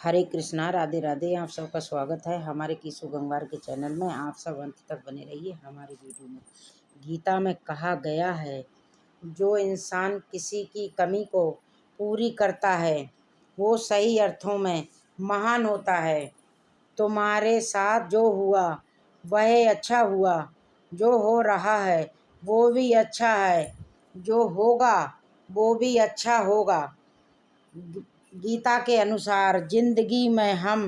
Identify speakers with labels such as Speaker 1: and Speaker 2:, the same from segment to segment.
Speaker 1: हरे कृष्णा, राधे राधे। आप सबका स्वागत है हमारे कीसु गंगवार के चैनल में। आप सब अंत तक बने रहिए हमारे वीडियो में। गीता में कहा गया है, जो इंसान किसी की कमी को पूरी करता है वो सही अर्थों में महान होता है। तुम्हारे साथ जो हुआ वह अच्छा हुआ, जो हो रहा है वो भी अच्छा है, जो होगा वो भी अच्छा होगा। गीता के अनुसार जिंदगी में हम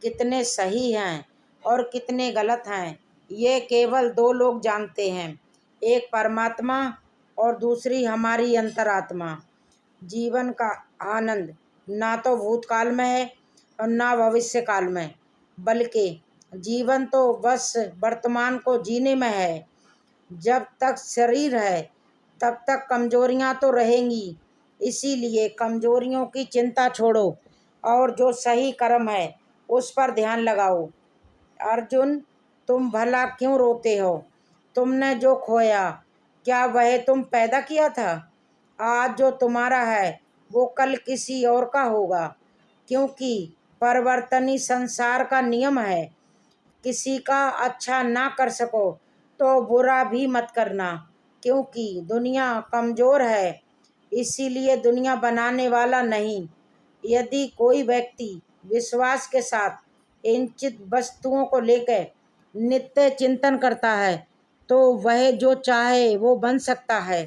Speaker 1: कितने सही हैं और कितने गलत हैं, ये केवल दो लोग जानते हैं, एक परमात्मा और दूसरी हमारी अंतरात्मा। जीवन का आनंद ना तो भूतकाल में है और ना भविष्य काल में, बल्कि जीवन तो बस वर्तमान को जीने में है। जब तक शरीर है तब तक कमजोरियां तो रहेंगी, इसीलिए कमजोरियों की चिंता छोड़ो और जो सही कर्म है उस पर ध्यान लगाओ। अर्जुन, तुम भला क्यों रोते हो? तुमने जो खोया क्या वह तुम पैदा किया था? आज जो तुम्हारा है वो कल किसी और का होगा, क्योंकि परिवर्तनीय संसार का नियम है। किसी का अच्छा ना कर सको तो बुरा भी मत करना, क्योंकि दुनिया कमज़ोर है, इसीलिए दुनिया बनाने वाला नहीं। यदि कोई व्यक्ति विश्वास के साथ इन चित वस्तुओं को लेकर नित्य चिंतन करता है तो वह जो चाहे वो बन सकता है।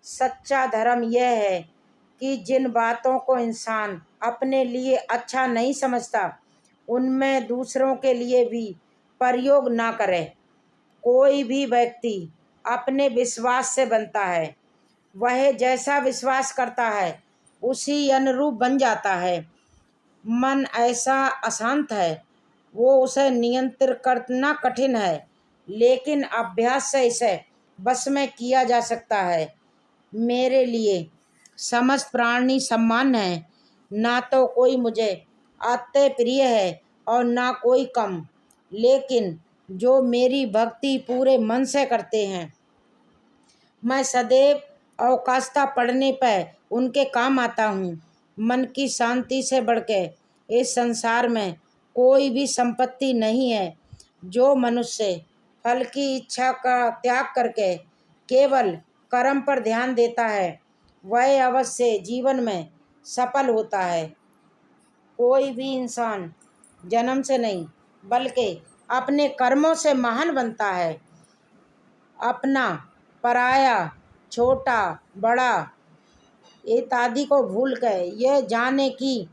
Speaker 1: सच्चा धर्म यह है कि जिन बातों को इंसान अपने लिए अच्छा नहीं समझता उनमें दूसरों के लिए भी प्रयोग ना करे। कोई भी व्यक्ति अपने विश्वास से बनता है, वह जैसा विश्वास करता है उसी अनुरूप बन जाता है। मन ऐसा अशांत है, वो उसे नियंत्रित करना कठिन है, लेकिन अभ्यास से इसे बस में किया जा सकता है। मेरे लिए समस्त प्राणी समान है, ना तो कोई मुझे अत्य प्रिय है और ना कोई कम, लेकिन जो मेरी भक्ति पूरे मन से करते हैं मैं सदैव अवकाशता पड़ने पर उनके काम आता हूँ। मन की शांति से बढ़कर इस संसार में कोई भी संपत्ति नहीं है। जो मनुष्य फल की इच्छा का त्याग करके केवल कर्म पर ध्यान देता है वह अवश्य जीवन में सफल होता है। कोई भी इंसान जन्म से नहीं बल्कि अपने कर्मों से महान बनता है। अपना, पराया, छोटा, बड़ा इत्यादि को भूल कर यह जाने कि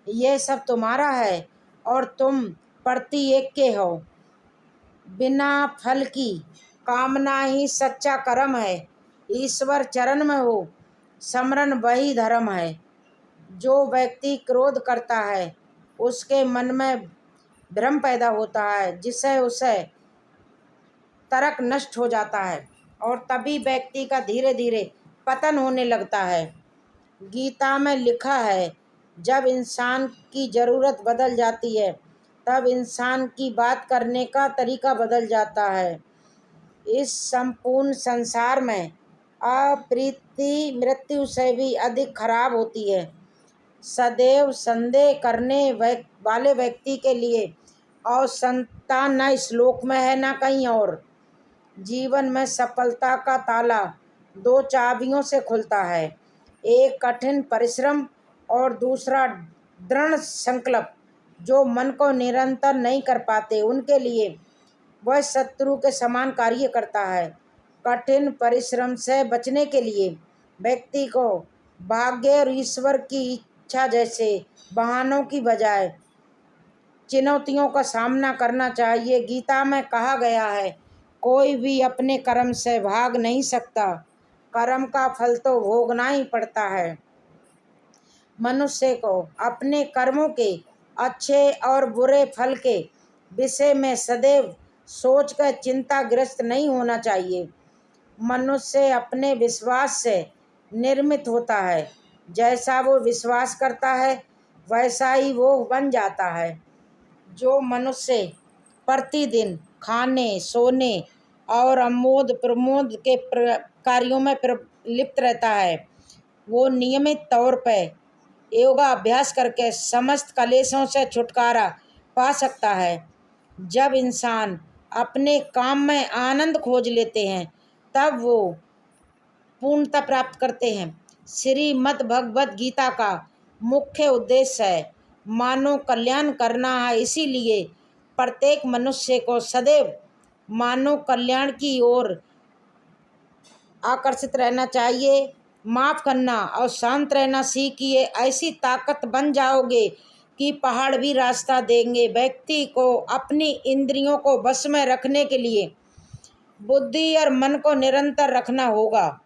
Speaker 1: यह सब तुम्हारा है और तुम प्रत्येक के हो। बिना फल की कामना ही सच्चा कर्म है। ईश्वर चरण में हो समरण वही धर्म है। जो व्यक्ति क्रोध करता है उसके मन में भ्रम पैदा होता है, जिससे उसे तर्क नष्ट हो जाता है और तभी व्यक्ति का धीरे धीरे पतन होने लगता है। गीता में लिखा है, जब इंसान की ज़रूरत बदल जाती है तब इंसान की बात करने का तरीका बदल जाता है। इस संपूर्ण संसार में अप्रीति मृत्यु से भी अधिक खराब होती है। सदैव संदेह करने वाले व्यक्ति के लिए और संतान न श्लोक में है न कहीं और। जीवन में सफलता का ताला दो चाबियों से खुलता है, एक कठिन परिश्रम और दूसरा दृढ़ संकल्प। जो मन को निरंतर नहीं कर पाते उनके लिए वह शत्रु के समान कार्य करता है। कठिन परिश्रम से बचने के लिए व्यक्ति को भाग्य और ईश्वर की इच्छा जैसे बहानों की बजाय चुनौतियों का सामना करना चाहिए। गीता में कहा गया है, कोई भी अपने कर्म से भाग नहीं सकता, कर्म का फल तो भोगना ही पड़ता है। मनुष्य को अपने कर्मों के अच्छे और बुरे फल के विषय में सदैव सोचकर चिंताग्रस्त नहीं होना चाहिए। मनुष्य अपने विश्वास से निर्मित होता है, जैसा वो विश्वास करता है वैसा ही वो बन जाता है। जो मनुष्य प्रतिदिन खाने, सोने और आमोद प्रमोद के कार्यों में लिप्त रहता है वो नियमित तौर पर योगाभ्यास करके समस्त कलेशों से छुटकारा पा सकता है। जब इंसान अपने काम में आनंद खोज लेते हैं तब वो पूर्णता प्राप्त करते हैं। श्रीमद् भगवत गीता का मुख्य उद्देश्य है मानव कल्याण करना है। इसीलिए प्रत्येक मनुष्य को सदैव मानव कल्याण की ओर आकर्षित रहना चाहिए। माफ़ करना और शांत रहना सीखिए। ऐसी ताकत बन जाओगे कि पहाड़ भी रास्ता देंगे। व्यक्ति को अपनी इंद्रियों को बस में रखने के लिए बुद्धि और मन को निरंतर रखना होगा।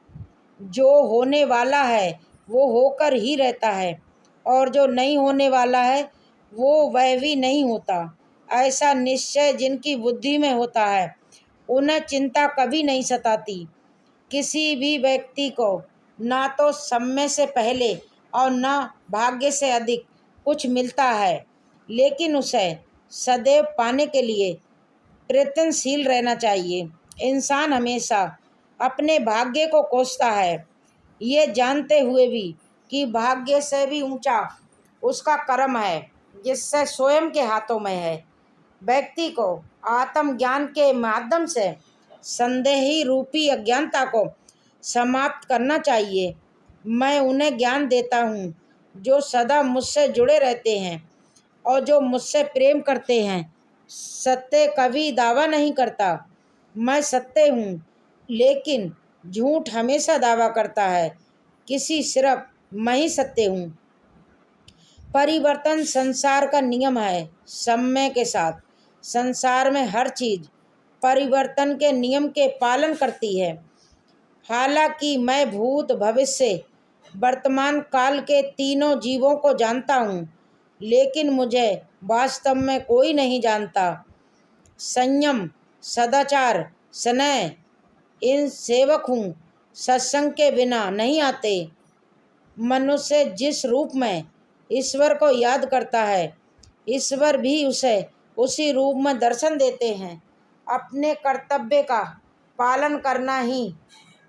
Speaker 1: जो होने वाला है वो होकर ही रहता है और जो नहीं होने वाला है वो वह भी नहीं होता। ऐसा निश्चय जिनकी बुद्धि में होता है उन्हें चिंता कभी नहीं सताती। किसी भी व्यक्ति को ना तो समय से पहले और ना भाग्य से अधिक कुछ मिलता है, लेकिन उसे सदैव पाने के लिए प्रयत्नशील रहना चाहिए। इंसान हमेशा अपने भाग्य को कोसता है, ये जानते हुए भी कि भाग्य से भी ऊंचा उसका कर्म है जिससे स्वयं के हाथों में है। व्यक्ति को आत्मज्ञान के माध्यम से संदेही रूपी अज्ञानता को समाप्त करना चाहिए। मैं उन्हें ज्ञान देता हूँ जो सदा मुझसे जुड़े रहते हैं और जो मुझसे प्रेम करते हैं। सत्य कभी दावा नहीं करता। मैं सत्य हूँ, लेकिन झूठ हमेशा दावा करता है किसी सिर्फ मैं ही सत्य हूँ। परिवर्तन संसार का नियम है। समय के साथ संसार में हर चीज़ परिवर्तन के नियम के पालन करती है। हालांकि मैं भूत भविष्य वर्तमान काल के तीनों जीवों को जानता हूँ, लेकिन मुझे वास्तव में कोई नहीं जानता। संयम, सदाचार, स्नेह इन सेवक हूँ, सत्संग के बिना नहीं आते। मनुष्य जिस रूप में ईश्वर को याद करता है, ईश्वर भी उसे उसी रूप में दर्शन देते हैं। अपने कर्तव्य का पालन करना ही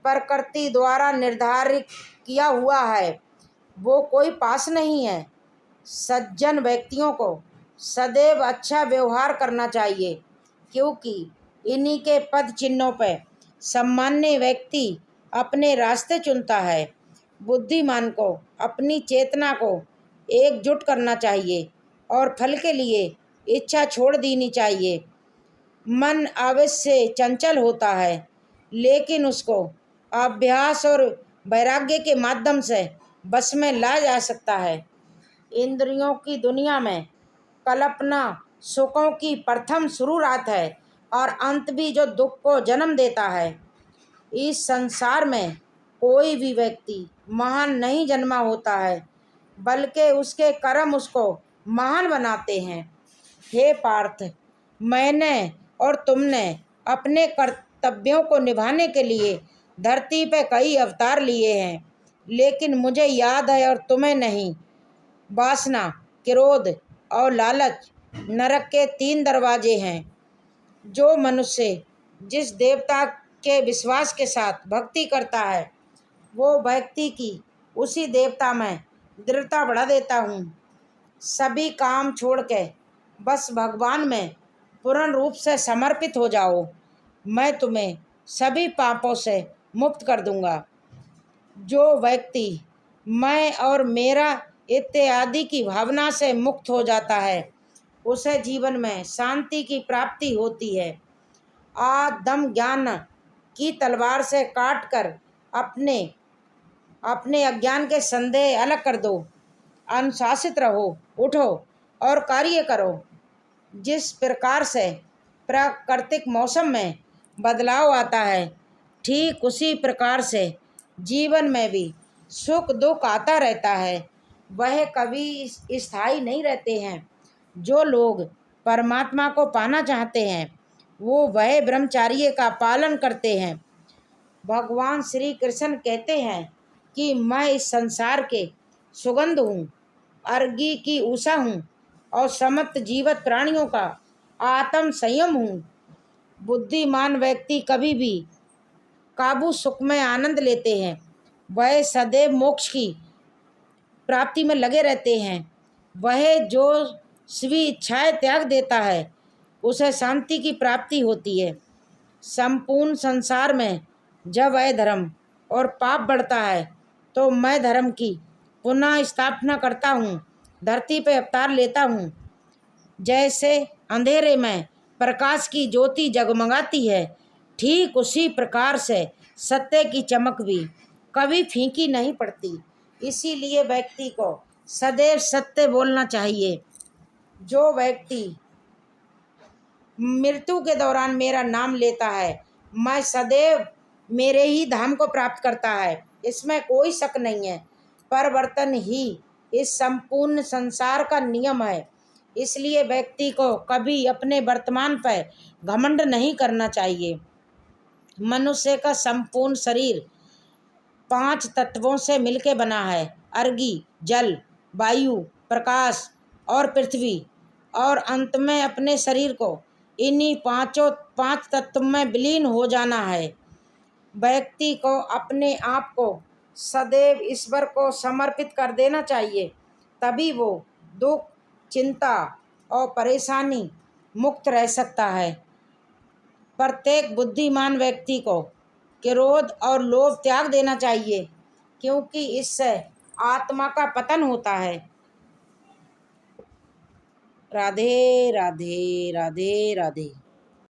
Speaker 1: प्रकृति द्वारा निर्धारित किया हुआ है, वो कोई पास नहीं है। सज्जन व्यक्तियों को सदैव अच्छा व्यवहार करना चाहिए, क्योंकि इन्हीं के पद चिन्हों पर सामान्य व्यक्ति अपने रास्ते चुनता है। बुद्धिमान को अपनी चेतना को एकजुट करना चाहिए और फल के लिए इच्छा छोड़ देनी चाहिए। मन अवश्य चंचल होता है, लेकिन उसको अभ्यास और वैराग्य के माध्यम से बस में ला जा सकता है। इंद्रियों की दुनिया में कल्पना सुखों की प्रथम शुरुआत है और अंत भी जो दुख को जन्म देता है। इस संसार में कोई भी व्यक्ति महान नहीं जन्मा होता है, बल्कि उसके कर्म उसको महान बनाते हैं। हे पार्थ, मैंने और तुमने अपने कर्तव्यों को निभाने के लिए धरती पर कई अवतार लिए हैं, लेकिन मुझे याद है और तुम्हें नहीं। वासना, क्रोध और लालच नरक के 3 दरवाजे हैं। जो मनुष्य जिस देवता के विश्वास के साथ भक्ति करता है, वो व्यक्ति की उसी देवता में दृढ़ता बढ़ा देता हूँ। सभी काम छोड़ के बस भगवान में पूर्ण रूप से समर्पित हो जाओ। मैं तुम्हें सभी पापों से मुक्त कर दूंगा। जो व्यक्ति मैं और मेरा इत्यादि की भावना से मुक्त हो जाता है, उसे जीवन में शांति की प्राप्ति होती है। आदम ज्ञान की तलवार से काट कर अपने अपने अज्ञान के संदेह अलग कर दो। अनुशासित रहो, उठो और कार्य करो। जिस प्रकार से प्राकृतिक मौसम में बदलाव आता है, ठीक उसी प्रकार से जीवन में भी सुख दुख आता रहता है। वह कभी स्थायी नहीं रहते हैं। जो लोग परमात्मा को पाना चाहते हैं वो वह ब्रह्मचर्य का पालन करते हैं। भगवान श्री कृष्ण कहते हैं कि मैं इस संसार के सुगंध हूँ, अर्घी की उषा हूँ और समस्त जीवित प्राणियों का आत्म संयम हूँ। बुद्धिमान व्यक्ति कभी भी काबू सुख में आनंद लेते हैं। वह सदैव मोक्ष की प्राप्ति में लगे रहते हैं, वह जो स्वी इच्छाएं त्याग देता है उसे शांति की प्राप्ति होती है। संपूर्ण संसार में जब अधर्म और पाप बढ़ता है तो मैं धर्म की पुनः स्थापना करता हूँ, धरती पर अवतार लेता हूँ। जैसे अंधेरे में प्रकाश की ज्योति जगमगाती है, ठीक उसी प्रकार से सत्य की चमक भी कभी फीकी नहीं पड़ती। इसीलिए व्यक्ति को सदैव सत्य बोलना चाहिए। जो व्यक्ति मृत्यु के दौरान मेरा नाम लेता है, मैं सदैव मेरे ही धाम को प्राप्त करता है, इसमें कोई शक नहीं है। परिवर्तन ही इस संपूर्ण संसार का नियम है। इसलिए व्यक्ति को कभी अपने वर्तमान पर घमंड नहीं करना चाहिए। मनुष्य का संपूर्ण शरीर 5 तत्वों से मिलकर बना है, अर्गी, जल, वायु, प्रकाश और पृथ्वी। और अंत में अपने शरीर को इन्हीं 5 तत्व में विलीन हो जाना है। व्यक्ति को अपने आप को सदैव ईश्वर को समर्पित कर देना चाहिए, तभी वो दुख, चिंता और परेशानी मुक्त रह सकता है। प्रत्येक बुद्धिमान व्यक्ति को क्रोध और लोभ त्याग देना चाहिए, क्योंकि इससे आत्मा का पतन होता है। राधे राधे राधे राधे।